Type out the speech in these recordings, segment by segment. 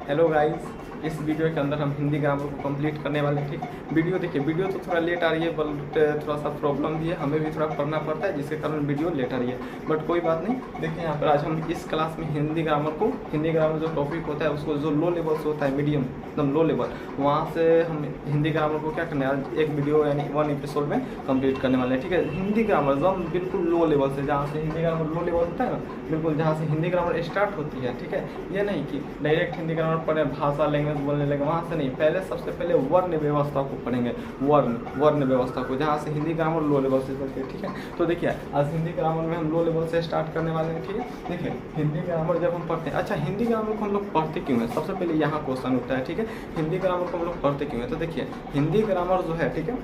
Hello guys, इस video के अंदर हम हिंदी ग्रामर को कंप्लीट करने वाले हैं। ठीक, वीडियो देखिए, वीडियो तो थोड़ा लेट आ रही है, बट थोड़ा सा प्रॉब्लम भी है, हमें भी थोड़ा पढ़ना पड़ता है जिसके कारण वीडियो लेट आ रही है, बट कोई बात नहीं। देखिए यहाँ पर आज हम इस क्लास में हिंदी ग्रामर जो टॉपिक होता है उसको, जो लो लेवल से होता है, मीडियम एकदम लो लेवल, वहाँ से हम हिंदी ग्रामर को क्या करना है, आज एक वीडियो यानी 1 एपिसोड में कंप्लीट करने वाले हैं। ठीक है, हिंदी ग्रामर जो हम बिल्कुल लो लेवल से, जहाँ से हिंदी ग्रामर लो लेवल होता है ना, बिल्कुल जहाँ से हिंदी ग्रामर स्टार्ट होती है। ठीक है, ये नहीं कि डायरेक्ट हिंदी ग्रामर पढ़े, भाषा लैंग्वेज बोलने लगे, वहाँ से नहीं। पहले सबसे पहले वर्ण व्यवस्था को पढ़ेंगे, वर्ण व्यवस्था को, जहाँ से हिंदी ग्रामर लो लेवल से चलते हैं। ठीक है, तो देखिए आज हिंदी ग्रामर में हम लो लेवल से स्टार्ट करने वाले हैं। ठीक है, देखिए हिंदी ग्रामर जब हम पढ़ते हैं, अच्छा हिंदी ग्रामर को हम लोग पढ़ते क्यों है, सबसे पहले यहाँ क्वेश्चन उठता है। ठीक है, हिंदी ग्रामर को हम लोग पढ़ते क्यों है, तो देखिए हिंदी ग्रामर जो है, ठीक है,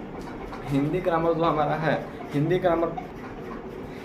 हिंदी ग्रामर जो हमारा है,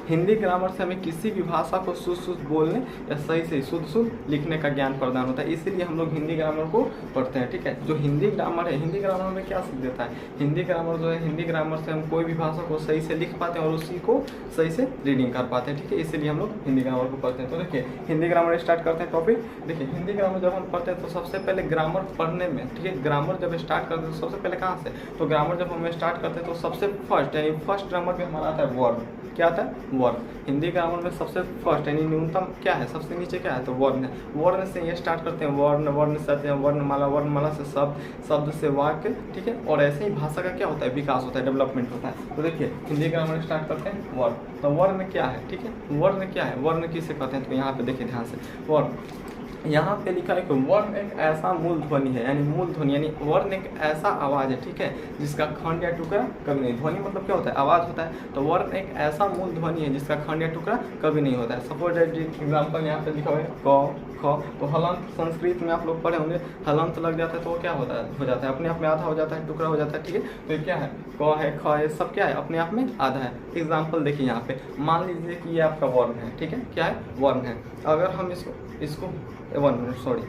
हिंदी ग्रामर से हमें किसी भी भाषा को शुद्ध बोलने या सही से शुद्ध लिखने का ज्ञान प्रदान होता है, इसीलिए हम लोग हिंदी ग्रामर को पढ़ते हैं। ठीक है, जो हिंदी ग्रामर है, हिंदी ग्रामर में क्या सीख देता है, हिंदी ग्रामर जो है, हिंदी ग्रामर से हम कोई भी भाषा को सही से लिख पाते हैं और उसी को सही से रीडिंग कर पाते हैं। ठीक है, इसीलिए हम लोग हिंदी ग्रामर को पढ़ते हैं। तो देखिए हिंदी ग्रामर स्टार्ट करते हैं टॉपिक। देखिए हिंदी ग्रामर जब हम पढ़ते हैं तो सबसे पहले ग्रामर पढ़ने में, ठीक है, ग्रामर जब स्टार्ट करते हैं तो सबसे पहले कहाँ से, तो ग्रामर जब हम स्टार्ट करते हैं तो सबसे फर्स्ट यानी फर्स्ट ग्रामर में हमारा आता है वर्ण। क्या आता है, वर्ण। हिंदी ग्रामर में सबसे फर्स्ट यानी न्यूनतम क्या है, सबसे नीचे क्या है, तो वर्ण है। वर्ण से ये स्टार्ट करते हैं, वर्ण से आते हैं वर्णमाला, वर्णमाला से शब्द से वाक्य। ठीक है, और ऐसे ही भाषा का क्या होता है, विकास होता है, डेवलपमेंट होता है। तो देखिए हिंदी ग्रामर स्टार्ट करते हैं वर्ण। तो वर्ण क्या है, ठीक है, वर्ण क्या है, वर्ण किसे कहते हैं, तो यहाँ पे देखिए ध्यान से, वर्ण यहाँ पे लिखा है कि वर्ण एक ऐसा मूल ध्वनि है, यानी मूल ध्वनि यानी वर्ण एक ऐसा आवाज़ है, ठीक है, जिसका खंड या टुकड़ा कभी नहीं। ध्वनि मतलब क्या होता है, आवाज़ होता है। तो वर्ण एक ऐसा मूल ध्वनि है जिसका खंड या टुकड़ा कभी नहीं होता है। सपोज एग्जाम्पल यहाँ पे लिखा हुआ है क ख, तो हलंत संस्कृत में आप लोग पढ़े होंगे, हलंत लग जाता है तो वो क्या होता है, हो जाता है अपने आप में आधा हो जाता है, टुकड़ा हो जाता है। ठीक है, तो ये क्या है, क है, ख है, सब क्या है, अपने आप में आधा है। एग्जाम्पल देखिए यहाँ पे, मान लीजिए कि ये आपका वर्ण है, ठीक है, क्या है, वर्ण है। अगर हम इसको 1 मिनट सॉरी,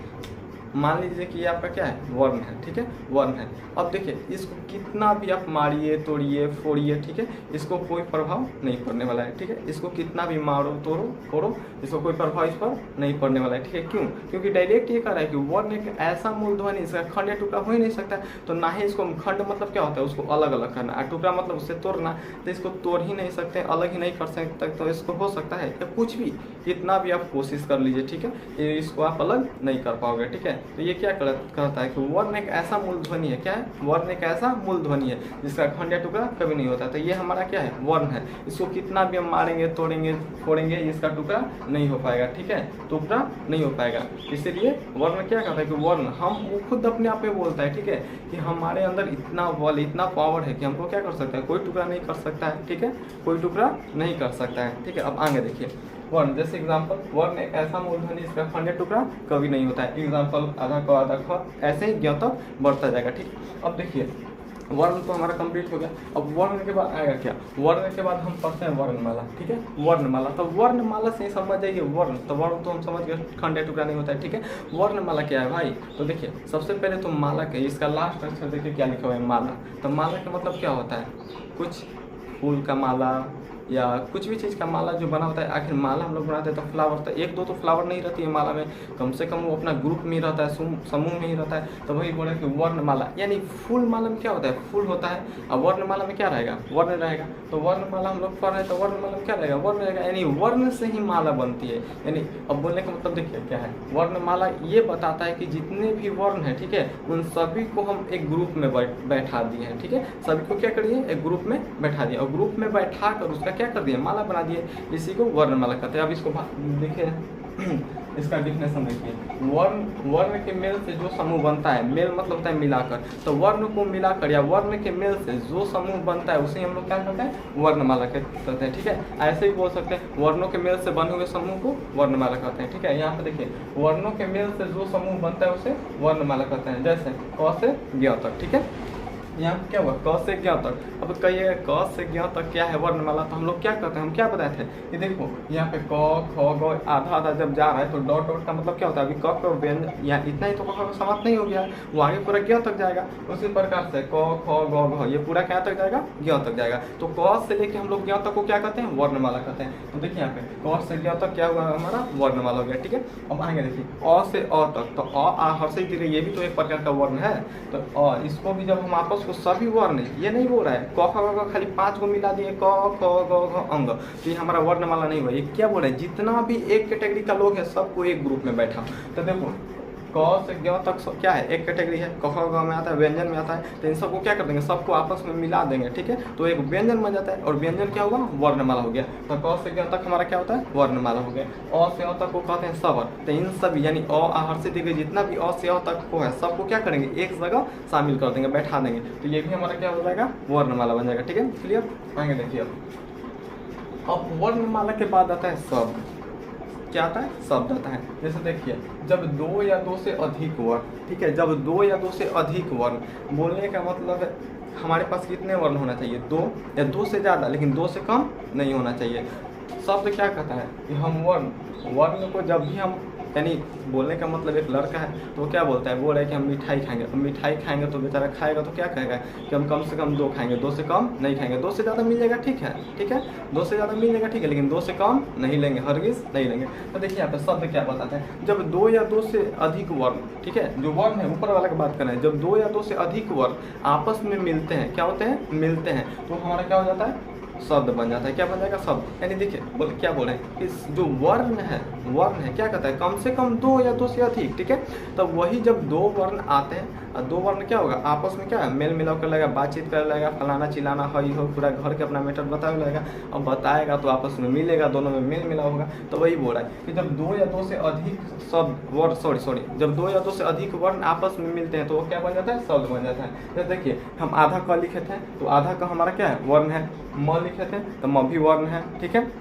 मान लीजिए कि ये आपका क्या है, वर्ण है। ठीक है, वर्ण है। अब देखिए इसको कितना भी आप मारिए, तोड़िए, फोड़िए, ठीक है, इसको कोई प्रभाव नहीं पड़ने वाला है। ठीक है, इसको कितना भी मारो, तोड़ो, फोड़ो, इसको कोई प्रभाव इस पर नहीं पड़ने वाला है। ठीक है, क्यों, क्योंकि डायरेक्ट ये कह रहा है कि वर्ण एक ऐसा मूल ध्वनि, इसका खंड या टुकड़ा हो ही नहीं सकता। तो ना ही इसको खंड मतलब क्या होता है, उसको अलग अलग करना, और टुकड़ा मतलब उससे तोड़ना, तो इसको तोड़ ही नहीं सकते, अलग ही नहीं कर सकते। तो इसको हो सकता है या कुछ भी, कितना भी आप कोशिश कर लीजिए, ठीक है, इसको आप अलग नहीं कर पाओगे। ठीक है, तो ये क्या कहता है कि वर्ण एक ऐसा मूल ध्वनि है, क्या है, वर्ण एक ऐसा मूल ध्वनि है जिसका खंड या टुकड़ा कभी नहीं होता। तो ये हमारा क्या है, वर्ण है। इसको कितना भी हम मारेंगे, तोड़ेंगे, फोड़ेंगे, इसका टुकड़ा नहीं हो पाएगा। ठीक है, टुकड़ा नहीं हो पाएगा। इसीलिए वर्ण क्या कहता है कि वर्ण, हम वो खुद अपने आप में बोलता है, ठीक है, कि हमारे अंदर इतना बल, इतना पावर है कि हमको क्या कर सकता है, कोई टुकड़ा नहीं कर सकता है। ठीक है, कोई टुकड़ा नहीं कर सकता है। ठीक है, अब आगे देखिए वर्ण, जैसे एग्जाम्पल, वर्ण एक ऐसा मूल ध्वनि इसका खंड या टुकड़ा कभी नहीं होता है। एग्जाम्पल आधा क, आधा ख, ऐसे ही ज्ञ तक बढ़ता जाएगा। ठीक, अब देखिए वर्ण तो हमारा कंप्लीट हो गया। अब वर्ण के बाद आएगा क्या, वर्ण के बाद हम पढ़ते हैं वर्णमाला। ठीक है, वर्णमाला, तो वर्णमाला से ही समझ जाइए वर्ण, तो वर्ण तो हम समझ गए खंड या टुकड़ा नहीं होता है। ठीक है, वर्णमाला क्या है भाई, तो देखिए सबसे पहले तो माला के इसका लास्ट अक्षर देखिए क्या लिखा हुआ है, माला। तो माला का मतलब क्या होता है, कुछ फूल का माला या कुछ भी चीज़ का माला जो बना होता है। आखिर माला हम लोग बनाते हैं तो फ्लावर, तो एक दो तो फ्लावर नहीं रहती है माला में, कम से कम वो अपना ग्रुप में ही रहता है, समूह में ही रहता है। तो वही बोले कि वर्णमाला, यानी फूल माला में क्या होता है, फूल होता है, और वर्णमाला में क्या रहेगा, वर्ण रहेगा। तो वर्णमाला हम लोग पढ़ रहे हैं तो वर्णमाला में क्या रहेगा, वर्ण रहेगा, यानी वर्ण से ही माला बनती है। यानी अब बोलने का मतलब देखिए क्या है, वर्णमाला ये बताता है कि जितने भी वर्ण हैं, ठीक है, उन सभी को हम एक ग्रुप में बैठा दिए हैं। ठीक है, सभी को क्या करिए, एक ग्रुप में बैठा दिए, और ग्रुप में बैठा कर उसका क्या कर दिया, माला बना दिए, इसी को वर्णमाला कहते हैं। अब इसको देखिए इसका डिफिनेशन देखिए, वर्ण के मेल से जो समूह बनता है, मेल मतलब होता है मिलाकर, तो वर्ण को मिलाकर या वर्ण के मेल से जो समूह बनता है उसे हम लोग क्या कहते हैं, वर्णमाला कहते हैं। ठीक है, ऐसे भी बोल सकते हैं वर्णों के मेल से बने हुए समूह को वर्णमाला कहते हैं। ठीक है, यहाँ पे देखिए वर्णों के मेल से जो समूह बनता है उसे वर्णमाला कहते हैं, जैसे क से ज्ञ तक। ठीक है, यहाँ पे क्या हुआ क से ज्ञ तक। अब कहिए क से ज्ञ तक क्या है वर्णमाला, तो हम लोग क्या करते हैं, हम क्या बताए थे कि देखो यहाँ पे क ख ग आधा आधा जब जा रहा है तो डॉट डॉट का मतलब क्या होता है, अभी क का व्यंजन यहाँ इतना ही तो क का समाप्त नहीं हो गया है, वो आगे पूरा ज्ञ तक जाएगा। उसी प्रकार से क ख ग घ ये पूरा क्या तक जाएगा, ज्ञ तक जाएगा। तो क से लेके हम लोग ज्ञ तक को क्या कहते हैं, वर्णमाला कहते हैं। तो देखिए यहाँ पे क से ज्ञ तक क्या हुआ हमारा, वर्णमाला हो गया। ठीक है, अब आएंगे देखिए अ से अ तक, तो अ आ हर्षित दीर्घ ये भी तो एक प्रकार का वर्ण है। तो अ इसको भी जब हम आपस को सभी वर्ण, ये नहीं बोल रहा है क ख ग खाली 5 को मिला दिए क ख ग घ अंग, तो ये हमारा वर्णमाला नहीं हुआ। ये क्या बोल रहा है, जितना भी एक कैटेगरी का लोग है सबको एक ग्रुप में बैठा। तो देखो क से ज्ञ तक सब क्या है, एक कैटेगरी है। क ख ग में आता है, व्यंजन में आता है, तो इन सबको क्या कर देंगे, सबको आपस में मिला देंगे। ठीक है, तो एक व्यंजन बन जाता है, और व्यंजन क्या हुआ, वर्णमाला हो गया। तो क से ज्ञ तक हमारा क्या होता है, वर्णमाला हो गया। अ से अ तक को कहते हैं स्वर। तो इन सब यानी अ आ हर्षित दीर्घ जितना भी अ से अ तक को है सबको क्या करेंगे, एक जगह शामिल कर देंगे, बैठा देंगे। तो ये भी हमारा क्या हो जाएगा, वर्णमाला बन जाएगा। ठीक है, क्लियर। आगे देखिए अब वर्णमाला के बाद आता है शब्द। क्या आता है, शब्द आता है। जैसे देखिए जब 2 या 2 से अधिक वर्ण, ठीक है, जब 2 या 2 से अधिक वर्ण, बोलने का मतलब है हमारे पास कितने वर्ण होना चाहिए, 2 या 2 से ज़्यादा, लेकिन 2 से कम नहीं होना चाहिए। शब्द क्या कहता है कि हम वर्ण को जब भी हम, यानी बोलने का मतलब एक लड़का है तो क्या बोलता है, बोल रहा है कि हम मिठाई खाएंगे। अब मिठाई खाएंगे तो बेचारा खाएगा तो क्या कहेगा कि हम कम से कम 2 खाएंगे, 2 से कम नहीं खाएंगे। 2 से ज़्यादा मिल जाएगा, ठीक है, ठीक है, 2 से ज़्यादा मिल जाएगा, ठीक है, लेकिन 2 से कम नहीं लेंगे, हरगिज़ नहीं लेंगे। तो देखिए यहाँ पे शब्द क्या बताते हैं, जब 2 या 2 से अधिक वर्ण, ठीक है, जो वर्ण है ऊपर वाला की बात करें, जब 2 या 2 से अधिक वर्ण आपस में मिलते हैं, क्या होते हैं, मिलते हैं, तो हमारा क्या हो जाता है, शब्द बन जाता है। क्या बन जाएगा, शब्द। यानी देखिए क्या बोल रहे हैं कि जो वर्ण है क्या कहता है, कम से कम 2 या 2 से अधिक, ठीक है। तब वही जब 2 वर्ण आते हैं, और 2 वर्ण क्या होगा, आपस में क्या है, मेल मिलाप कर लगेगा, बातचीत कर लगेगा, फलाना चिलाना हई हो, पूरा घर के अपना मैटर बताने लगेगा। अब बताएगा तो आपस में मिलेगा, दोनों में मेल मिलाप होगा। तो वही बोल रहा है कि जब 2 या 2 से अधिक शब्द वर्ण सॉरी जब 2 या 2 से अधिक वर्ण आपस में मिलते हैं तो वो क्या बन जाता है, शब्द बन जाता है। जैसे देखिए हम आधा क लिखे थे, तो आधा का हमारा क्या है, वर्ण है। म लिखे थे तो म भी वर्ण है, ठीक है।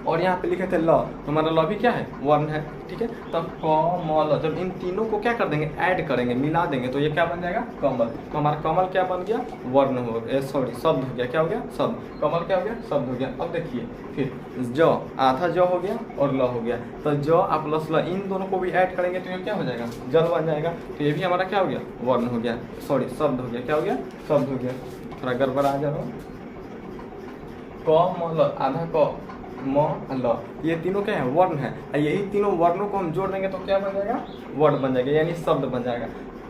और यहाँ पे लिखे थे ल, तो हमारा ल भी क्या है, वर्ण है, ठीक है। तब क म ल, जब इन तीनों को क्या कर देंगे, ऐड करेंगे, मिला देंगे, तो ये क्या बन जाएगा, कमल। तो हमारा कमल क्या बन गया, वर्ण हो गया, सॉरी शब्द हो गया। क्या हो गया, शब्द। कमल क्या हो गया, शब्द हो गया। अब देखिए फिर ज, आधा ज हो गया और ल हो गया, तो ज आ प्लस ल इन दोनों को भी ऐड करेंगे तो ये क्या हो जाएगा, जल बन जाएगा। तो ये भी हमारा क्या हो गया, वर्ण हो गया, सॉरी शब्द हो गया। क्या हो गया, शब्द हो गया। थोड़ा गड़बड़ आ जा रहा हूँ। क म ल, आधा क म ल, ये तीनों क्या है, वर्ण है। यही तीनों वर्णों को हम जोड़ देंगे तो क्या बन जाएगा, वर्ण बन जाएगा, यानी शब्द बन जाएगा।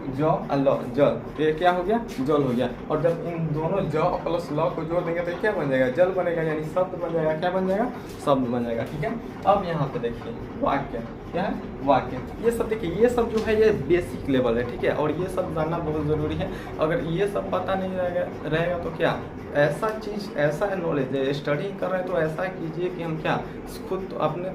ज ल जल, तो ये क्या हो गया, जल हो गया। और जब इन दोनों ज प्लस ल को जोड़ देंगे तो ये क्या बन जाएगा, जल बनेगा, यानी शब्द बन जाएगा। क्या बन जाएगा, शब्द बन जाएगा। ठीक है, अब यहाँ पे देखिए वाक्य क्या है, वाक्य। ये सब देखिए, ये सब जो है ये बेसिक लेवल है, ठीक है, और ये सब जानना बहुत ज़रूरी है। अगर ये सब पता नहीं रहेगा तो क्या, ऐसा चीज़, ऐसा नॉलेज है, स्टडी कर रहे हैं तो ऐसा कीजिए कि हम क्या खुद अपने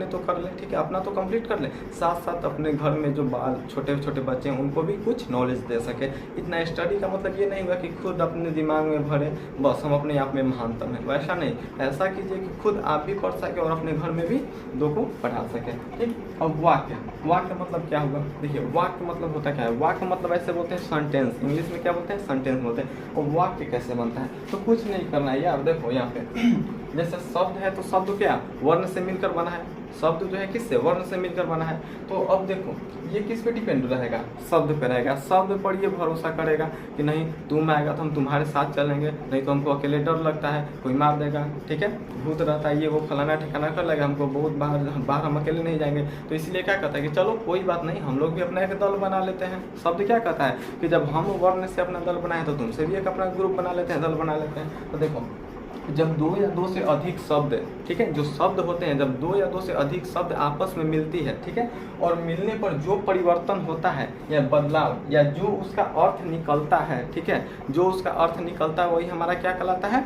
तो कर लें, ठीक है, अपना तो कंप्लीट कर लें, साथ साथ अपने घर में जो बाल छोटे छोटे बच्चे हैं उनको भी कुछ नॉलेज दे सके। इतना स्टडी का मतलब ये नहीं हुआ कि खुद अपने दिमाग में भरे बस हम अपने आप में महानतम है, वैसा नहीं। ऐसा कीजिए कि खुद आप भी पढ़ सके और अपने घर में भी 2 को पढ़ा सके। ठीक, अब वाक्य मतलब क्या होगा, देखिए वाक्य मतलब होता क्या है, वाक्य मतलब ऐसे बोलते हैं सेंटेंस, इंग्लिश में क्या बोलते हैं, सेंटेंस बोलते हैं। और वाक्य कैसे बनता है, तो कुछ नहीं करना है यार। देखो यहाँ पे जैसे शब्द है तो शब्द क्या वर्ण से मिलकर बना है, शब्द जो है किससे, वर्ण से मिलकर बना है। तो अब देखो ये किस पे डिपेंड रहेगा, शब्द पे रहेगा। शब्द पर ये भरोसा करेगा कि नहीं तुम आएगा तो हम तुम्हारे साथ चलेंगे, नहीं तो हमको अकेले डर लगता है, कोई मार देगा, ठीक है, भूत रहता है, ये वो फलाना ठिकाना कर लेगा, हमको बहुत बाहर हम अकेले नहीं जाएंगे। तो इसलिए क्या कहता है कि चलो कोई बात नहीं, हम लोग भी अपना एक दल बना लेते हैं। शब्द क्या कहता है कि जब हम वर्ण से अपना दल बनाए तो तुमसे भी एक अपना ग्रुप बना लेते हैं, दल बना लेते हैं। तो देखो जब 2 या 2 से अधिक शब्द, ठीक है, जो शब्द होते हैं, जब 2 या 2 से अधिक शब्द आपस में मिलती है, ठीक है, और मिलने पर जो परिवर्तन होता है या बदलाव या जो उसका अर्थ निकलता है, ठीक है, जो उसका अर्थ निकलता है वही हमारा क्या कहलाता है,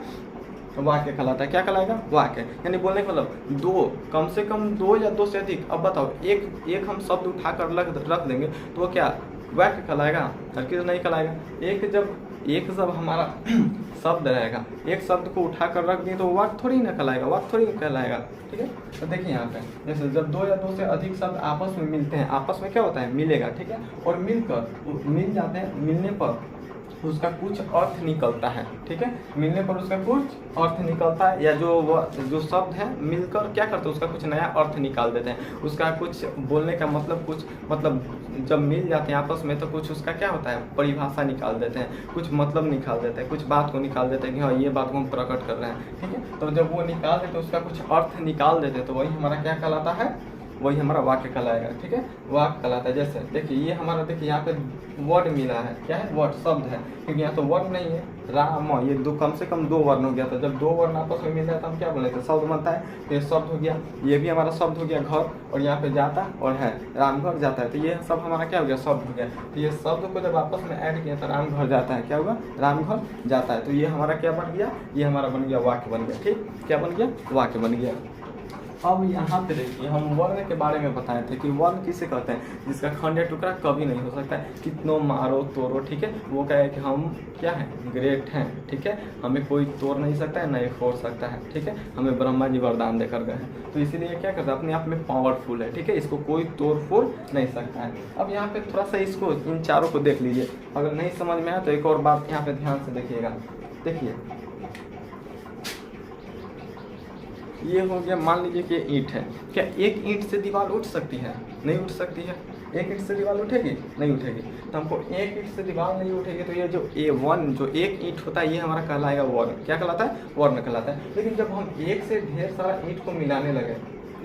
वाक्य कहलाता है। क्या कहलाएगा, वाक्य। यानी बोलने का मतलब 2, कम से कम 2 या 2 से अधिक। अब बताओ एक हम शब्द उठाकर रख देंगे तो वो क्या वाक्य कहलाएगा, हरगिज़ नहीं कहलाएगा। एक जब हमारा शब्द रहेगा, एक शब्द को उठाकर रख दिए तो वाक्य थोड़ी ना कहलाएगा, वाक्य थोड़ी कहलाएगा। ठीक है, तो देखिए यहाँ पे जैसे जब 2 या 2 से अधिक शब्द आपस में मिलते हैं, आपस में क्या होता है, मिलेगा, ठीक है, और मिल जाते हैं, मिलने पर उसका कुछ अर्थ निकलता है, ठीक है, मिलने पर उसका कुछ अर्थ निकलता है, या जो शब्द है मिलकर क्या करते हैं उसका कुछ नया अर्थ निकाल देते हैं, उसका कुछ बोलने का मतलब कुछ मतलब जब मिल जाते हैं आपस में तो कुछ उसका क्या होता है परिभाषा निकाल देते हैं, कुछ मतलब निकाल देते हैं, कुछ बात को निकाल देते हैं कि हाँ ये बात को हम प्रकट कर रहे हैं, ठीक है। तो जब वो निकाल देते उसका कुछ अर्थ निकाल देते तो वही हमारा क्या कहलाता है, वही हमारा वाक्य कहलाएगा, ठीक है, वाक्य कहलाता है। जैसे देखिए ये हमारा देखिए यहाँ पे वर्ड मिला है, क्या है वर्ड शब्द है, क्योंकि यहाँ तो वर्ण नहीं है, राम, ये दो कम से कम दो वर्ण हो गया था, जब दो वर्ण आपस में मिल जाए तो हम क्या बोले थे शब्द बनता है, तो ये शब्द हो गया, ये भी हमारा शब्द हो गया घर, और यहाँ पे जाता और है राम घर जाता है, तो ये सब हमारा क्या हो गया शब्द हो गया। तो ये शब्द को जब आपस में ऐड किया तो राम घर जाता है, क्या होगा राम घर जाता है, तो ये हमारा क्या बन गया, ये हमारा बन गया वाक्य बन गया, ठीक, क्या बन गया वाक्य बन गया। अब यहाँ पे देखिए हम वर्ण के बारे में बताए थे कि वर्ण किसे कहते हैं, जिसका खंड या टुकड़ा कभी नहीं हो सकता है, कितनों मारो तोड़ो, ठीक है, वो क्या है कि हम क्या है ग्रेट हैं, ठीक है, हमें कोई तोड़ नहीं सकता है, नहीं फोड़ सकता है, ठीक है, हमें ब्रह्मा जी वरदान देकर गए हैं, तो इसीलिए क्या करता है अपने आप में पावरफुल है, ठीक है, इसको कोई तोड़ फोड़ नहीं सकता है। अब यहाँ पे थोड़ा सा इसको इन चारों को देख लीजिए, अगर नहीं समझ में आया तो एक और बात यहाँ पे ध्यान से देखिएगा। देखिए ये हो गया, मान लीजिए कि ईंट है, क्या एक ईंट से दीवार उठ सकती है, नहीं उठ सकती है, एक ईंट से दीवार उठेगी नहीं उठेगी, तो हमको एक ईंट से दीवार नहीं उठेगी, तो ये जो A1 जो एक ईंट होता है ये हमारा कहलाएगा वर्ण, क्या कहलाता है वर्ण कहलाता है। लेकिन जब हम एक से ढेर सारा ईंट को मिलाने लगे,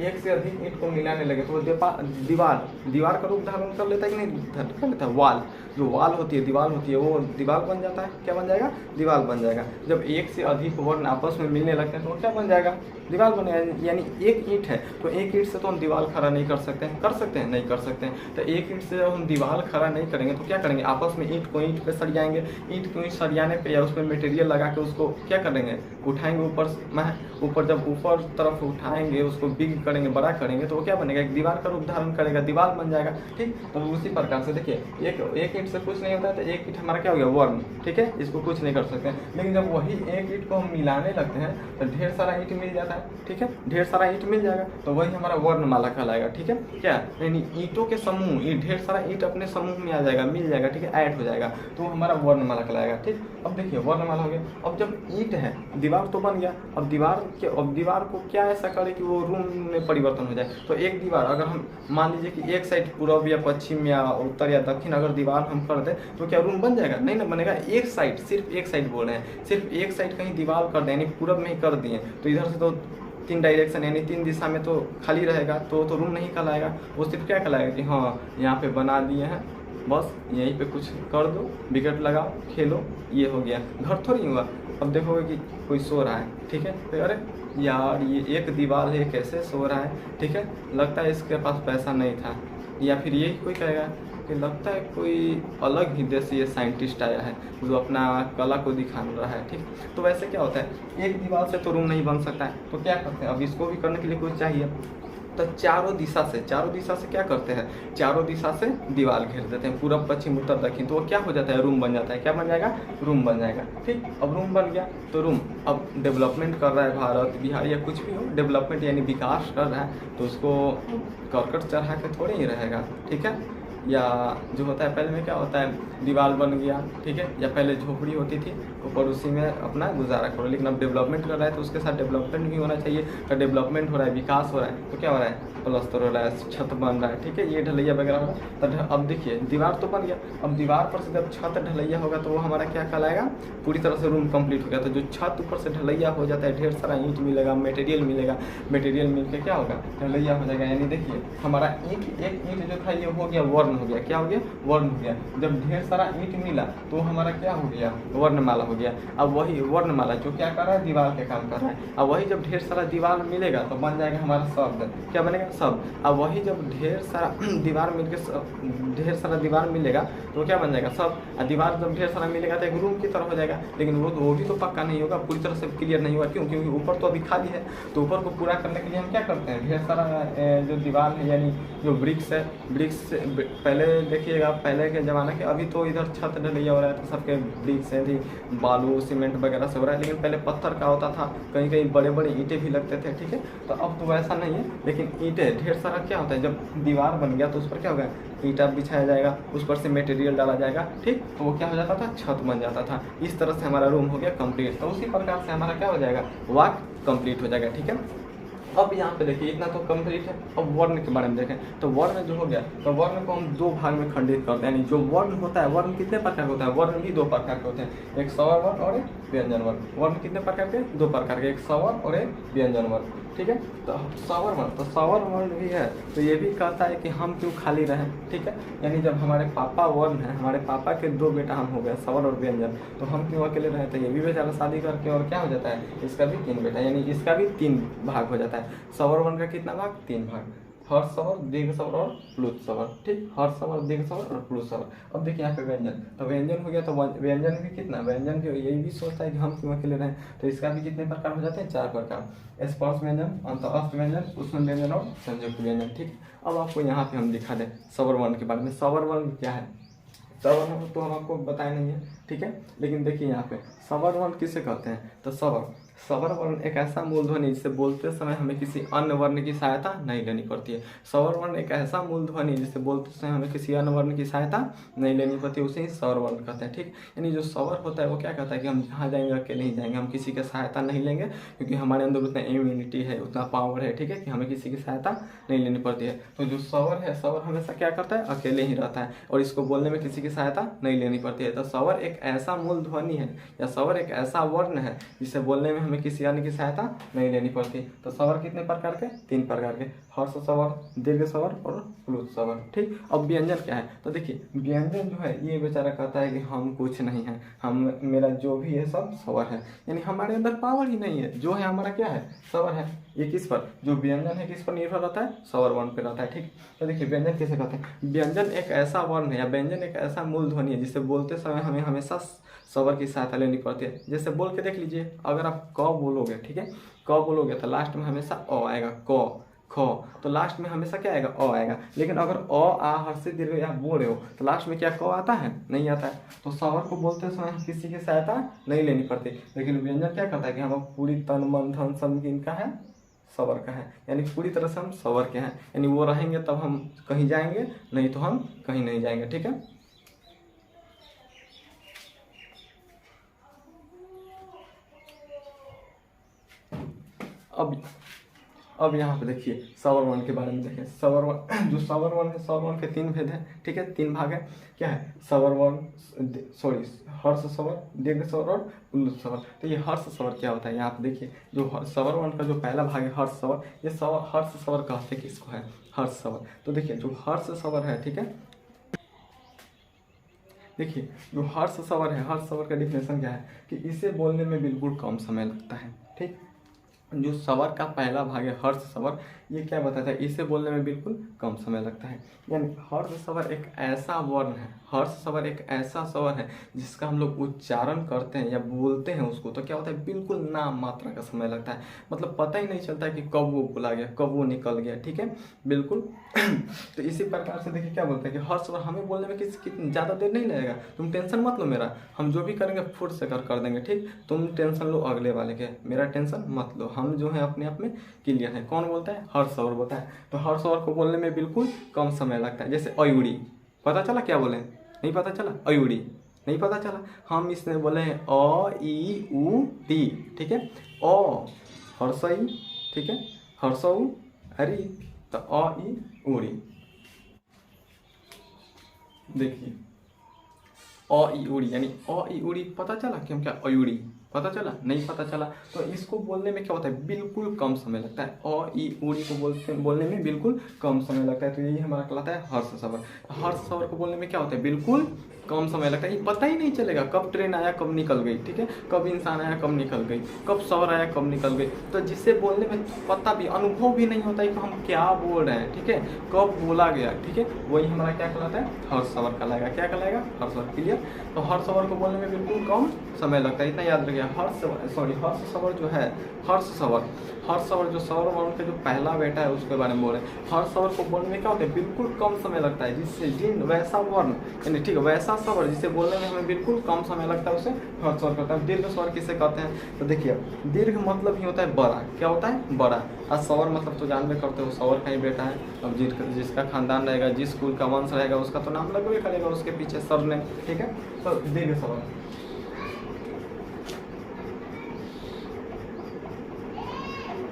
एक से अधिक ईंट को मिलाने लगे तो दीवार का रूप धारण कर लेता है कि नहीं कर लेता है, वाल, जो वाल होती है दीवार होती है वो दीवार बन जाता है, क्या बन जाएगा दीवार बन जाएगा। जब एक से अधिक वर्ण आपस में मिलने लगते हैं तो क्या बन जाएगा दीवार बनेगा। यानी एक ईंट है तो एक ईंट से तो हम दीवार खड़ा नहीं कर सकते हैं, कर सकते हैं नहीं कर सकते हैं, तो एक ईंट से जब हम दीवार खड़ा नहीं करेंगे तो क्या करेंगे आपस में ईंट को ईंट पे सरियाएंगे, ईंट को ईंट सरियाने पे या उसमें मटेरियल लगा के उसको क्या करेंगे उठाएंगे ऊपर जब ऊपर तरफ उठाएंगे उसको बिग करेंगे बड़ा करेंगे तो वो क्या बनेगा एक दीवार का रूप धारण करेगा, दीवार बन जाएगा, ठीक। तो उसी प्रकार से देखिए एक ईंट से कुछ नहीं होता है तो एक ईंट हमारा क्या हो गया वर्ण, ठीक है, इसको कुछ नहीं कर सकते हैं। लेकिन जब वही एक ईंट को हम मिलाने लगते हैं तो ढेर सारा ईंट मिल जाता है, ठीक है, ढेर सारा ईंट मिल जाएगा तो वही हमारा वर्णमाला कहलाएगा, ठीक है। क्या यानी ईंटों के समूह, ढेर सारा ईंट अपने समूह में आ जाएगा, मिल जाएगा, ठीक है, ऐड हो जाएगा तो हमारा वर्णमाला कहलाएगा, ठीक। अब देखिए वर्णमाला हो गया। अब जब ईंट है दीवार तो बन गया, अब दीवार को क्या ऐसा करे कि वो रूम में परिवर्तन हो जाए। तो एक दीवार अगर हम मान लीजिए कि एक साइड पूर्व या पश्चिम या उत्तर या दक्षिण अगर दीवार हम कर दें तो क्या रूम बन जाएगा, नहीं ना बनेगा। एक साइड सिर्फ एक साइड बोल रहे हैं, सिर्फ एक साइड कहीं दीवार कर दें यानी पूर्व में ही कर दिए तो इधर से तो 3 डायरेक्शन यानी 3 दिशा में तो खाली रहेगा तो रूम नहीं कहलाएगा, वो सिर्फ क्या कहलाएगा कि हाँ यहाँ पे बना दिए हैं बस यहीं पे कुछ कर दो, विकेट लगाओ खेलो, ये हो गया, घर थोड़ी हुआ। अब देखोगे कि कोई सो रहा है, ठीक है, तो अरे यार ये एक दीवार है कैसे सो रहा है, ठीक है, लगता है इसके पास पैसा नहीं था, या फिर यही कोई कहेगा कि लगता है कोई अलग ही देश से ये साइंटिस्ट आया है जो अपना कला को दिखा रहा है, ठीक। तो वैसे क्या होता है एक दीवार से तो रूम नहीं बन सकता है तो क्या करते हैं अब इसको भी करने के लिए कुछ चाहिए, तो चारों दिशा से क्या करते हैं, चारों दिशा से दीवार घेर देते हैं, पूरब पश्चिम उत्तर दक्षिण, तो वो क्या हो जाता है रूम बन जाता है, क्या बन जाएगा रूम बन जाएगा, ठीक। अब रूम बन गया तो रूम अब डेवलपमेंट कर रहा है भारत बिहार या कुछ भी हो, डेवलपमेंट यानी विकास कर रहा है तो उसको करकट चढ़ा के थोड़े ही रहेगा, ठीक है। या जो होता है पहले में क्या होता है दीवार बन गया, ठीक है, या पहले झोपड़ी होती थी ऊपर उसी में अपना गुजारा करो, लेकिन अब डेवलपमेंट कर रहा है तो उसके साथ डेवलपमेंट भी होना चाहिए। तो डेवलपमेंट हो रहा है विकास हो रहा है तो क्या हो रहा है प्लस्तर हो रहा है, छत बन रहा है, ठीक है, ये ढलैया वगैरह होगा। तो अब देखिए दीवार तो बन गया, अब दीवार पर से जब छत ढलैया होगा तो वो हमारा क्या कहलाएगा पूरी तरह से रूम कंप्लीट हो गया। तो जो छत ऊपर से ढलैया हो जाता है ढेर सारा ईंट मिलेगा, मटेरियल मिलेगा, मटेरियल मिल के क्या होगा ढलैया हो जाएगा। यानी देखिए हमारा एक ईंट जो था ये हो गया वर्ण हो गया, क्या हो गया वर्ण हो गया। जब ढेर सारा ईंट मिला तो हमारा क्या हो गया वर्णमाला हो गया। अब वही वर्णमाला जो क्या कर रहा है दीवार के काम कर रहा है। अब वही जब ढेर सारा दीवार मिलेगा तो बन जाएगा हमारा शब्द, क्या बनेगा शब्द। अब वही जब ढेर सारा दीवार मिलेगा तो क्या बन जाएगा शब्द। दीवार जब ढेर सारा मिलेगा तो एक रूम की तरह हो जाएगा, लेकिन वो भी तो पक्का नहीं होगा, पूरी तरह से क्लियर नहीं होगा। क्यों? क्योंकि ऊपर तो अभी खाली है, तो ऊपर को पूरा करने के लिए हम क्या करते हैं ढेर सारा जो दीवार है यानी जो ब्रिक्स है, पहले देखिएगा, पहले के ज़माना के, अभी तो इधर छत ढलैया हो रहा है तो सबके ब्रिक से थी, बालू सीमेंट वगैरह से हो रहा है, लेकिन पहले पत्थर का होता था, कहीं कहीं बड़े बड़े ईंटें भी लगते थे, ठीक है। तो अब तो वैसा नहीं है, लेकिन ईंटें ढेर सारा क्या होता है, जब दीवार बन गया तो उस पर क्या होगा, ईंटा बिछाया जाएगा, उस पर से मटेरियल डाला जाएगा, ठीक, तो वो क्या हो जाता था, छत बन जाता था। इस तरह से हमारा रूम हो गया कंप्लीट। तो उसी प्रकार से हमारा क्या हो जाएगा, वाक कंप्लीट हो जाएगा, ठीक है। अब यहाँ पे देखिए इतना तो कंप्लीट है। अब वर्ण के बारे में देखें तो वर्ण जो हो गया, तो वर्ण को हम दो भाग में खंडित करते हैं। यानी जो वर्ण होता है, वर्ण कितने प्रकार का होता है, वर्ण भी दो प्रकार के होते हैं, एक स्वर वर्ण और एक व्यंजन वर्ण। वर्ण कितने प्रकार के, दो प्रकार के, एक स्वर और एक व्यंजन वर्ण, ठीक है। तो स्वर वर्ण, तो स्वर वर्ण भी है, तो ये भी कहता है कि हम क्यों खाली रहें, ठीक है। यानी जब हमारे पापा वर्ण है, हमारे पापा के दो बेटा हम हो गए स्वर और व्यंजन, तो हम क्यों अकेले रहे, तो ये भी बेचारा शादी करके और क्या हो जाता है, इसका भी 3 बेटा, यानी इसका भी 3 भाग हो जाता है। स्वर वर्ण का कितना भाग, 3 भाग, हर्ष स्वर, दीर्घ स्वर और प्लुत स्वर, ठीक, हर्ष स्वर, दीर्घ स्वर और प्लुत स्वर। अब देखिए यहाँ पे व्यंजन, तो व्यंजन हो गया, तो व्यंजन भी कितना, व्यंजन भी यही भी सोचता है कि हम क्यों अकेले रहें, तो इसका भी कितने प्रकार हो जाते हैं, 4 प्रकार, स्पर्श व्यंजन, अंतःस्थ व्यंजन, उष्ण व्यंजन और संयुक्त व्यंजन, ठीक। अब आपको यहाँ पे हम दिखा दें स्वर वर्ण के बारे में। स्वर वर्ण क्या है, स्वर वर्ण तो हम आपको बताए नहीं है, ठीक है, लेकिन देखिए यहाँ पे स्वर वर्ण किसे कहते हैं, तो स्वर वर्ण एक ऐसा मूलध्वनि जिसे बोलते समय हमें किसी अन्य वर्ण की सहायता नहीं लेनी पड़ती है। स्वर वर्ण एक ऐसा मूलध्वनि जिसे बोलते समय हमें किसी अन्य वर्ण की सहायता नहीं लेनी पड़ती है, उसे ही स्वर वर्ण कहते हैं, ठीक। यानी जो स्वर होता है वो क्या कहता है कि हम जहाँ जाएंगे अकेले ही जाएंगे, हम किसी की सहायता नहीं लेंगे, क्योंकि हमारे अंदर उतना इम्यूनिटी है, उतना पावर है, ठीक है, कि हमें किसी की सहायता नहीं लेनी पड़ती है। तो जो स्वर है, स्वर हमेशा क्या करता है, अकेले ही रहता है, और इसको बोलने में किसी की सहायता नहीं लेनी पड़ती है। तो स्वर एक ऐसा मूलध्वनि है, या स्वर एक ऐसा वर्ण है जिसे बोलने में हमें किसी अन्य की सहायता नहीं लेनी पड़ती। तो स्वर कितने प्रकार के, 3 प्रकार के, हर्ष स्वर, दीर्घ स्वर और प्लुत स्वर, ठीक। अब व्यंजन क्या है, तो देखिए व्यंजन जो है ये बेचारा कहता है कि हम कुछ नहीं है, हम, मेरा जो भी है सब स्वर है, यानी हमारे अंदर पावर ही नहीं है, जो है हमारा क्या है, स्वर है। ये किस पर, जो व्यंजन है किस पर निर्भर रहता है, स्वर वर्ण पर रहता है, ठीक। तो देखिए व्यंजन किसे कहते हैं, व्यंजन एक ऐसा वर्ण है या व्यंजन एक ऐसा मूलध्वनि है जिसे बोलते समय हमें हमेशा स्वर की सहायता लेनी पड़ती है। जैसे बोल के देख लीजिए, अगर आप क बोलोगे, ठीक है, क बोलोगे तो लास्ट में हमेशा अ आएगा, क ख, तो लास्ट में हमेशा क्या आएगा, अ आएगा। लेकिन अगर अ आ हर्षित दीर्घ या बोल रहे हो तो लास्ट में क्या क आता है, नहीं आता है। तो स्वर को बोलते समय किसी की सहायता नहीं लेनी पड़ती। लेकिन व्यंजन क्या करता है कि हम पूरी तन मन धन सब इनका है, स्वर का है, यानी पूरी तरह से हम स्वर के हैं, यानी वो रहेंगे तब हम कहीं जाएंगे, नहीं तो हम कहीं नहीं जाएंगे, ठीक है। अब यहाँ पे देखिए स्वर वर्ण के बारे में देखें। स्वर वर्ण, जो स्वर वर्ण है, स्वर वर्ण के 3 भेद हैं, ठीक है, 3 भाग है। क्या है, स्वर वर्ण, सॉरी, हर्ष स्वर, दीर्घ स्वर और प्लुत स्वर। तो ये हर्ष स्वर क्या होता है, यहाँ पे देखिए जो स्वर वर्ण का जो पहला भाग है हर्ष स्वर, ये स्वर हर्ष स्वर कहते हैं किसको है, हर्ष स्वर। तो देखिए जो हर्ष स्वर है, ठीक है, देखिए जो हर्ष स्वर है, हर्ष स्वर का डिफिनेशन क्या है कि इसे बोलने में बिल्कुल कम समय लगता है, ठीक। जो स्वर का पहला भाग है हर्ष स्वर, ये क्या बताता है, इसे बोलने में बिल्कुल कम समय लगता है। यानी हर्ष स्वर एक ऐसा वर्ण है, हर्ष स्वर एक ऐसा स्वर है जिसका हम लोग उच्चारण करते हैं या बोलते हैं उसको, तो क्या होता है, बिल्कुल नाम मात्रा का समय लगता है, मतलब पता ही नहीं चलता है कि कब वो बोला गया, कब वो निकल गया, ठीक है, बिल्कुल। तो इसी प्रकार से देखिए क्या बोलते हैं कि हर्ष स्वर हमें बोलने में कितनी ज़्यादा देर नहीं लगेगा, तुम टेंशन मत लो मेरा, हम जो भी करेंगे फुट से कर देंगे, ठीक, तुम टेंशन लो अगले वाले के, मेरा टेंशन मत लो, हम जो है अपने आप में क्लियर है। कौन बोलता है, हर्ष स्वर बोलता है। तो हर्ष स्वर को बोलने में बिल्कुल कम समय लगता है। जैसे अयुड़ी, पता चला क्या बोले, नहीं पता चला, अयुड़ी नहीं पता चला, हम इसमें बोले हैं अ ई उ डी, ठीक है, अ हर्षई, ठीक है, हर्षऊ अरी, तो अ ई उड़ी, देखिए अ ई उड़ी, यानी अ ई उड़ी पता चला कि हम क्या, अयुड़ी, पता चला, नहीं पता चला। तो इसको बोलने में क्या होता है, बिल्कुल कम समय लगता है, अ ई उड़ी को बोलने में बिल्कुल कम समय लगता है। तो यही हमारा कहलाता है हर्ष स्वर। हर्ष स्वर को बोलने में क्या होता है, बिल्कुल कम समय लगता है, ये पता ही नहीं चलेगा कब ट्रेन आया कब निकल गई, ठीक है, कब इंसान आया कब निकल गई, कब सवर आया कब निकल गई। तो जिससे बोलने में पता भी, अनुभव भी नहीं होता है कि हम क्या बोल रहे हैं, ठीक है, कब बोला गया, ठीक है, वही हमारा क्या कहलाता है, हर्ष सवर कहलाएगा। क्या कहलाएगा, हर्ष सवर। क्लियर। तो हर्ष सवर को बोलने में बिल्कुल कम समय लगता है, इतना याद रखिए। हर्ष सवर जो है, हर्ष सवर जो सवर वर्ण का जो पहला बेटा है उसके बारे में बोल रहे हैं। हर्ष सवर को बोलने में क्या होता है, बिल्कुल कम समय लगता है, जिससे जिन वैसा वर्ण यानी ठीक है वैसा स्वर जिसे बोलने में हमें बिल्कुल कम समय लगता है उसे हर्ष स्वर कहते हैं। दीर्घ स्वर किसे कहते हैं, तो देखिए दीर्घ मतलब ही होता है बड़ा। क्या होता है, बड़ा। और स्वर मतलब तो जानते करते हो, स्वर का ही बेटा है। अब जिसका खानदान रहेगा, जिस कुल का वंश रहेगा, उसका तो नाम लगभग करेगा उसके पीछे सरनेम, ठीक है। तो दीर्घ स्वर,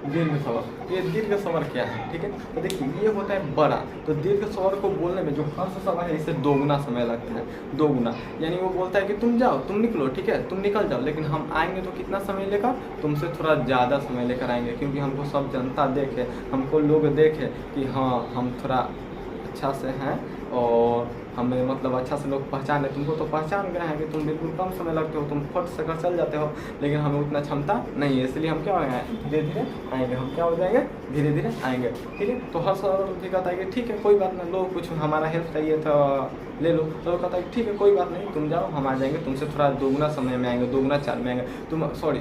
दीर्घ स्वर। ये दीर्घ स्वर क्या है, ठीक है, तो देखिए ये होता है बड़ा। तो दीर्घ स्वर को बोलने में जो हर्ष स्वर है इसे दोगुना समय लगता है, दोगुना। यानी वो बोलता है कि तुम जाओ, तुम निकलो, ठीक है, तुम निकल जाओ, लेकिन हम आएंगे तो कितना समय लेकर, तुमसे थोड़ा ज़्यादा समय लेकर आएंगे, क्योंकि हमको सब जनता देखे, हमको लोग देखे कि हाँ हम थोड़ा अच्छा से हैं और हमें मतलब अच्छा से लोग पहचाने। तुमको तो पहचान गए हैं कि तुम बिल्कुल कम समय लगते हो, तुम फट से कर चल जाते हो, लेकिन हमें उतना क्षमता नहीं है, इसलिए हम क्या हो गए, धीरे धीरे आएंगे। हम क्या हो जाएंगे, धीरे धीरे आएंगे, ठीक है। तो हर सवाल भी कहता है कि ठीक है कोई बात नहीं, लो कुछ हमारा हेल्प चाहिए था ले लो। तो कहता है ठीक है कोई बात नहीं, तुम जाओ, हम आ जाएंगे, तुमसे थोड़ा दोगुना समय में आएंगे, दोगुना चाल में आएंगे।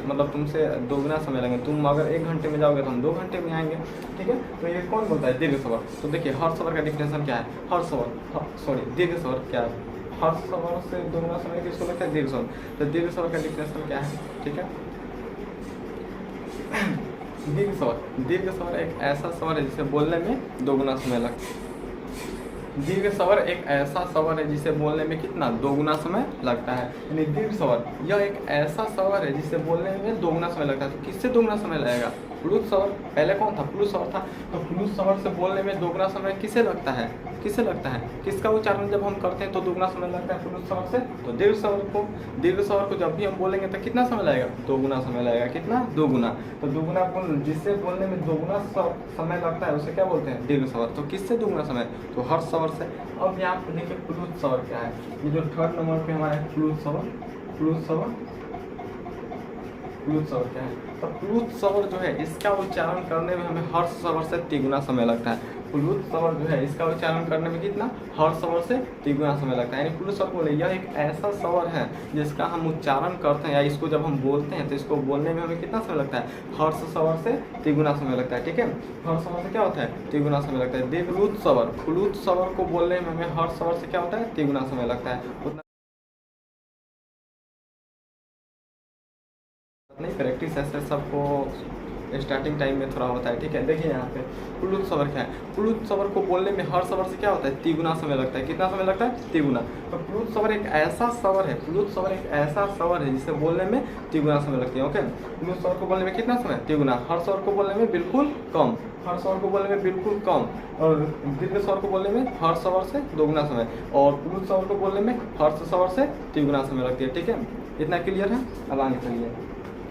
मतलब तुमसे दोगुना समय लगेगा। तुम अगर 1 घंटे में जाओगे तो हम 2 घंटे में आएंगे, ठीक है। तो ये कौन बोलता है, दीर्घ स्वर। तो देखिए हर स्वर का डिफिनेशन क्या है, दीर्घ स्वर क्या है, हर्ष स्वर से दोगुना समय किसको लगता है, दीर्घ स्वर। तो दीर्घ स्वर का डिफिनेशन क्या है, ठीक है। दीर्घ स्वर एक ऐसा स्वर है जिसे बोलने में दोगुना समय लगता है। दीर्घ स्वर एक ऐसा स्वर है जिसे बोलने में कितना, दोगुना समय लगता है। यानी दीर्घ स्वर यह एक ऐसा स्वर है जिसे बोलने में दोगुना समय लगता है। तो किससे दोगुना समय लगेगा, प्लुत स्वर। पहले कौन था, प्लुत स्वर था। तो प्लुत स्वर से बोलने में दोगुना समय किसे लगता है, किसका उच्चारण जब हम करते हैं तो दोगुना समय लगता है प्लुत स्वर से। तो दीर्घ स्वर को जब भी हम बोलेंगे तो कितना समय लगेगा, दोगुना समय लगेगा। कितना, दोगुना। तो दोगुना जिससे बोलने में दोगुना समय लगता है उसे क्या बोलते हैं, दीर्घ स्वर। तो किससे दोगुना समय, तो हर्ष स्वर से। अब यहाँ पे देखिए प्लुत स्वर क्या है, ये जो 3rd नंबर पे हमारा प्लुत स्वर क्या है। तो प्लुत स्वर जो है इसका उच्चारण करने में हमें हर्ष स्वर से 3 गुना समय लगता है। प्लुत स्वर जो है इसका उच्चारण करने में कितना, हर्ष स्वर से 3 गुना समय लगता है। यानी प्लुत स्वर बोले यह एक ऐसा स्वर है जिसका हम उच्चारण करते हैं या इसको जब हम बोलते हैं तो इसको बोलने में हमें कितना समय लगता है, हर्ष स्वर से 3 गुना समय लगता है, ठीक है। हर्ष स्वर से क्या होता है, 3 गुना समय लगता है। प्लुत स्वर को बोलने में हमें हर्ष स्वर से क्या होता है, 3 गुना समय लगता है। उतना नहीं, प्रैक्टिस ऐसे सबको स्टार्टिंग टाइम में थोड़ा होता है, ठीक है। देखिए यहाँ पे प्लुत स्वर क्या है, प्लुत स्वर को बोलने में हर स्वर से क्या होता है, 3 गुना समय लगता है। कितना समय लगता है, 3 गुना। तो प्लुत स्वर एक ऐसा स्वर है जिसे बोलने में 3 गुना समय लगती है, ओके। प्लुत स्वर को बोलने में कितना समय, 3 गुना। हर स्वर को बोलने में बिल्कुल कम, और दीर्घ स्वर को बोलने में हर स्वर से 2 गुना समय, और प्लुत स्वर को बोलने में हर्ष स्वर से 3 गुना समय लगती है, ठीक है। इतना क्लियर है। अब आगे चलिए,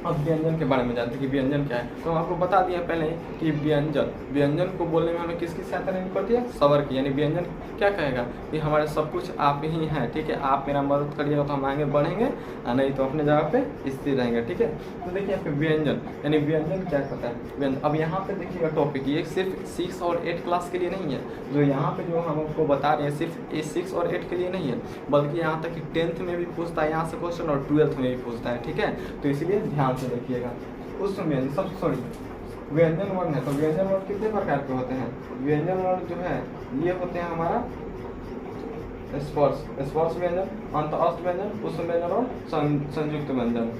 अब व्यंजन के बारे में जानते हैं कि व्यंजन क्या है। तो हम आपको बता दिया पहले कि व्यंजन को बोलने में हमें किसकी सहायता लेनी पड़ती है, स्वर की। यानी व्यंजन क्या कहेगा कि हमारे सब कुछ आप ही हैं, ठीक है। आप मेरा मदद करिएगा तो हम आगे बढ़ेंगे, और नहीं तो अपने जगह पे स्थिर रहेंगे, ठीक है। तो देखिए यहाँ पे व्यंजन, यानी व्यंजन क्या कहता है, व्यंजन। अब यहाँ पे देखिएगा टॉपिक ये सिर्फ 6 और 8 क्लास के लिए नहीं है। जो यहाँ पे जो हम आपको बता रहे हैं सिर्फ 6 और 8 के लिए नहीं है, बल्कि यहाँ तक कि 10th में भी पूछता है यहाँ से क्वेश्चन, और 12th में भी पूछता है, ठीक है। तो इसलिए ध्यान से देखिएगा। उस व्यंजन वर्ण है। तो व्यंजन वर्ण कितने प्रकार के होते हैं, व्यंजन वर्ण जो है ये होते हैं हमारा स्पर्श व्यंजन, अंतःस्थ व्यंजन, उष्म व्यंजन और संयुक्त व्यंजन।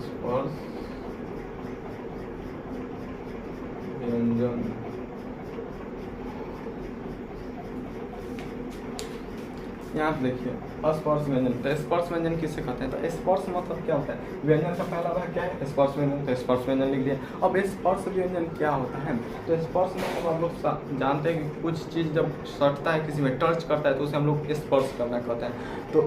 स्पर्श व्यंजन, यहाँ पे देखिए स्पर्श व्यंजन। तो स्पर्श व्यंजन किससे कहते हैं, तो स्पर्श मतलब क्या होता है, व्यंजन का पहला भाग क्या है, स्पर्श व्यंजन। तो स्पर्श व्यंजन लिख दिया। अब स्पर्श व्यंजन क्या होता है, तो स्पर्श मतलब हम लोग जानते हैं कि कुछ चीज़ जब सटता है किसी में, टच करता है, तो उसे हम लोग स्पर्श करना कहते हैं। तो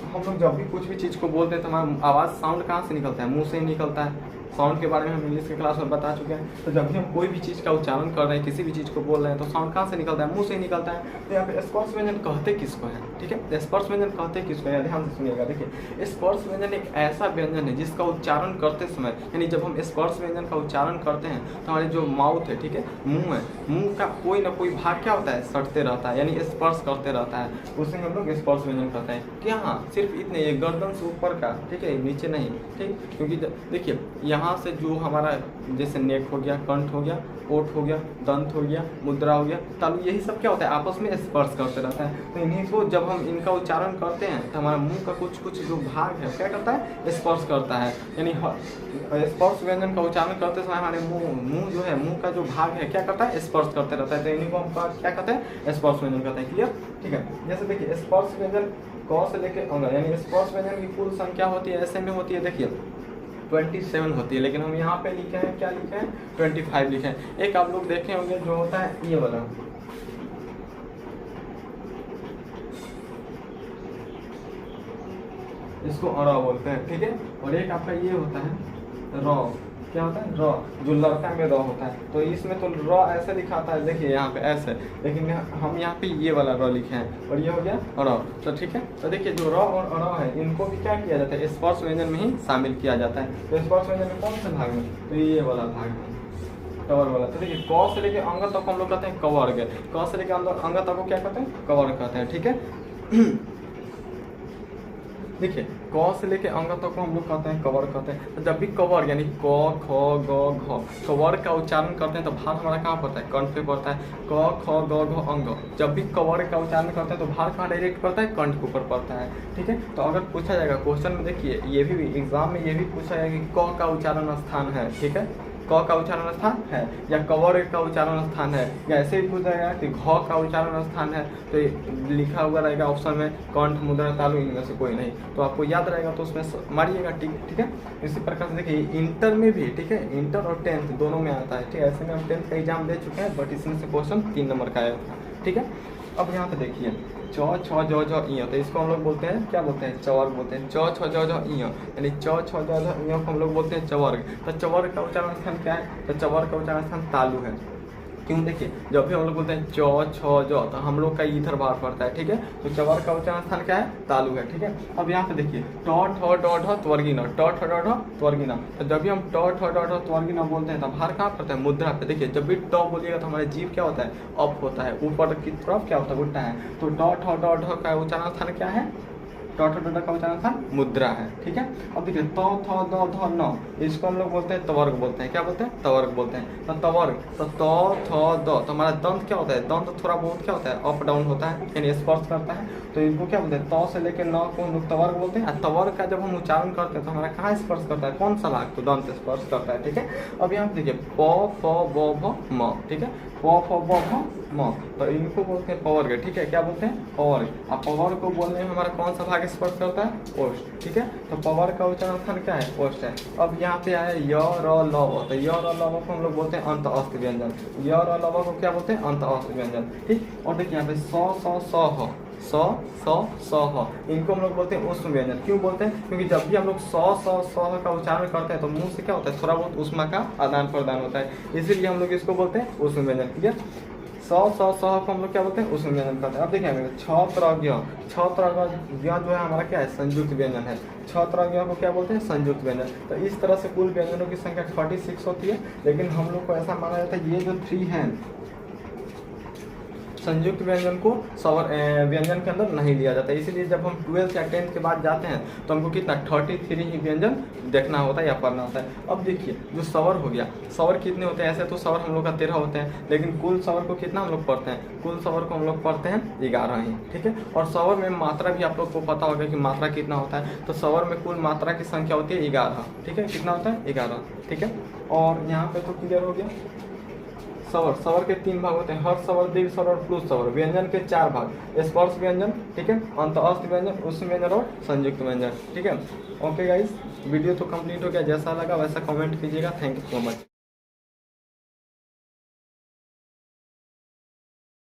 हम लोग जब भी कुछ भी चीज़ को बोलते हैं तो हमारा आवाज़ साउंड कहाँ से निकलता है, मुँह से ही निकलता है, साउंड के बारे में हम इंग्लिश के क्लास में बता चुके हैं। तो जब भी हम कोई भी चीज़ का उच्चारण कर रहे हैं, किसी भी चीज़ को बोल रहे हैं, तो साउंड कहाँ से निकलता है? मुंह से ही निकलता है। तो यहाँ पे स्पर्श व्यंजन कहते किसको है? ठीक है, स्पर्श व्यंजन कहते किसको है? ध्यान से सुनिएगा। देखिए, स्पर्श व्यंजन एक ऐसा व्यंजन है जिसका उच्चारण करते समय, यानी जब हम स्पर्श व्यंजन का उच्चारण करते हैं तो हमारे जो माउथ है, ठीक है, मुंह है, मुंह का कोई ना कोई भाग क्या होता है? सटते रहता है, यानी स्पर्श करते रहता है, उसे हम लोग स्पर्श व्यंजन कहते हैं। क्या? हाँ, सिर्फ इतने, ये गर्दन से ऊपर का, ठीक है, नीचे नहीं, ठीक। क्योंकि देखिए यहाँ से जो हमारा जैसे नेक हो गया, कंठ हो गया, ओठ हो गया, दंत हो गया, मुद्रा हो गया, तालु, यही सब क्या होता है? आपस में स्पर्श करते रहता है। तो इन्हीं को जब हम इनका उच्चारण करते हैं तो हमारा मुंह का कुछ कुछ जो भाग है क्या करता है? स्पर्श करता है। यानी स्पर्श व्यंजन का उच्चारण करते समय हमारे मुंह जो है, मुंह का जो भाग है क्या करता है? स्पर्श करते रहता है। तो इन्हीं को हम क्या कहते हैं? स्पर्श व्यंजन कहते हैं। क्लियर? ठीक है। जैसे देखिए, स्पर्श व्यंजन क से लेके अंग, यानी स्पर्श व्यंजन की कुल संख्या होती है, ऐसे में होती है, देखिए 27 होती है, लेकिन हम यहाँ पे लिखे हैं, क्या लिखे हैं? 25 लिखे हैं। एक आप लोग देखे होंगे जो होता है ये वाला, इसको अरा बोलते हैं, ठीक है। और एक आपका ये होता है रॉ, क्या होता है? रॉ, जो लड़का में रॉ होता है। तो इसमें तो रॉ ऐसे लिखाता है, देखिए यहाँ पे ऐसे, लेकिन हम यहाँ पे ये वाला रॉ लिखे हैं, और ये हो गया रॉ। तो ठीक है, तो देखिए जो रॉ और रॉ है, इनको भी क्या किया जाता है? स्पर्श व्यंजन में ही शामिल किया जाता है। तो स्पर्श व्यंजन में कौन से भाग में? तो ये वाला भाग में, कवर वाला। तो देखिए, क से लेके अंग तक हम लोग कहते हैं कवर्ग, क से लेके अंग तक को क्या कहते हैं? कवर्ग कहते हैं, ठीक है। देखिए, क से लेके अंग तक को हम लोग कहते हैं कवर कहते हैं। तो जब भी कवर यानी क, ख, ग, घ, कवर का उच्चारण करते हैं तो भार हमारा कहाँ पड़ता है? कंठ पे पड़ता है। क, ख, ग, घ, अंग। जब भी कवर का उच्चारण करते हैं तो भार कहाँ डायरेक्ट पड़ता है? कंठ के ऊपर पड़ता है, ठीक है। तो अगर पूछा जाएगा क्वेश्चन में, देखिए ये भी एग्जाम में ये भी पूछा जाएगा कि क का उच्चारण स्थान है, ठीक है, क का उच्चारण स्थान है, या कवर का उच्चारण स्थान है, या ऐसे भी पूछा जाएगा कि घ का उच्चारण स्थान है, तो लिखा हुआ रहेगा ऑप्शन में कंठ, मुद्रा, तालु, इनमें से कोई नहीं। तो आपको याद रहेगा तो उसमें मारिएगा टिक, ठीक है। इसी प्रकार से देखिए इंटर में भी, ठीक है, इंटर और 10th दोनों में आता है, ठीक है। ऐसे में हम 10th का एग्जाम दे चुके हैं, बट इसमें से क्वेश्चन 3 नंबर का आया था, ठीक है। अब यहाँ पे देखिए, च, छ, ज, झ, इ, तो इसको हम लोग बोलते हैं, क्या बोलते हैं? चवर्ग बोलते हैं। च, छ, ज, झ, इ, यानी च, छ, ज, झ, इ को हम लोग बोलते हैं चवर्ग। तो चवर्ग का उच्चारण स्थान क्या है? तो चवर्ग का उच्चारण स्थान तालु है। क्यों? देखिए, जब भी हम लोग बोलते हैं च, छ, ज, तो हम लोग का इधर बाहर पड़ता है, ठीक है। तो चवर्ग का उच्चारण स्थान क्या है? तालु है, ठीक है। अब यहाँ पे देखिए, ट, ठ, ड, ढ, त्वर्गिन, ट, ठ, ड, ढ, त्वर्गिन। तो जब भी हम ट, ठ, ड, ढ, त्वर्गिन बोलते हैं तो भार कहाँ पड़ता है? मुद्रा पे। देखिए, जब भी ट बोलिएगा तो हमारे जीभ क्या होता है? अप होता है, ऊपर की तरफ क्या होता है? उल्टा है। तो ट, ठ, ड, ढ का उच्चारण स्थान क्या है? ट, ठ, ड, ढ का उच्चारण स्थान मुद्रा है, ठीक है। अब देखिए, त, थ, द, ध, न, इसको हम लोग बोलते हैं तवर्ग बोलते हैं। क्या बोलते हैं? तवर्ग बोलते हैं। तो तवर्ग, तो त, थ, द, तो हमारा दंत क्या होता है? दंत थोड़ा बहुत क्या होता है? अप डाउन होता है, यानी स्पर्श करता है। तो इनको क्या बोलते हैं? त से लेकर न को हम लोग तवर्ग बोलते हैं। तवर्ग का जब हम उच्चारण करते हैं तो हमारा कहाँ स्पर्श करता है? कौन सा भाग? तो दंत स्पर्श करता है, ठीक है। अब यहाँ पे देखिए, प, फ, ब, भ, म, ठीक है, प, फ, ब, भ, म, तो इनको बोलते हैं पवर्ग, ठीक है। क्या बोलते हैं? पवर्ग। अब पवर्ग को बोलने में हमारा कौन सा भाग स्पर्श करता है? ओष्ठ, ठीक है। तो पवर्ग का उच्चारण स्थान क्या है? ओष्ठ है। अब यहाँ पे आया य, र, लव, तो य, र, लव को हम लोग बोलते हैं अंत अस्त व्यंजन। य, र, लव को क्या बोलते हैं? अंत अस्त व्यंजन, ठीक। और देखिए यहाँ पे स, स, ह, स, स, ह, इनको हम लोग बोलते हैं उष्म व्यंजन। क्यों बोलते हैं? क्योंकि जब भी हम लोग स, स, स का उच्चारण करते हैं तो मुंह से क्या होता है? थोड़ा बहुत उष्मा का आदान प्रदान होता है, इसीलिए हम लोग इसको बोलते हैं उष्म व्यंजन, क्लियर। स, स, स को हम लोग क्या बोलते हैं? उष्म व्यंजन करते हैं। अब देखिए, छत्रज्ञ, छत्रज्ञ जो है हमारा क्या है? संयुक्त व्यंजन है। छत्रज्ञ को क्या बोलते हैं? संयुक्त व्यंजन। तो इस तरह से कुल व्यंजनों की संख्या 36 होती है, लेकिन हम लोग को ऐसा माना जाता है ये जो 3 हैं संयुक्त व्यंजन को व्यंजन के अंदर नहीं लिया जाता। इसीलिए जब हम 12th या 10th के बाद जाते हैं तो हमको कितना 33 ही व्यंजन देखना होता है या पढ़ना होता है। अब देखिए, जो स्वर हो गया, स्वर कितने होते हैं? ऐसे तो स्वर हम लोग का 13 होते हैं, लेकिन कुल स्वर को कितना हम लोग पढ़ते हैं? कुल स्वर को हम लोग पढ़ते हैं 11 ही, ठीक है। और स्वर में मात्रा भी आप लोग को पता होगा कि मात्रा कितना होता है। तो स्वर में कुल मात्रा की संख्या होती है 11, ठीक है। कितना होता है? 11, ठीक है। और यहाँ पे तो क्लियर हो गया। स्वर, स्वर के 3 भाग होते हैं, हर्ष स्वर, दीर्घ स्वर और प्लुत स्वर। व्यंजन के 4 भाग, स्पर्श व्यंजन, ठीक है, अंत अस्त व्यंजन, उष्म व्यंजन और संयुक्त व्यंजन, ठीक है। ओके गाइस, वीडियो तो कंप्लीट हो गया। जैसा लगा वैसा कमेंट कीजिएगा। Thank you so much.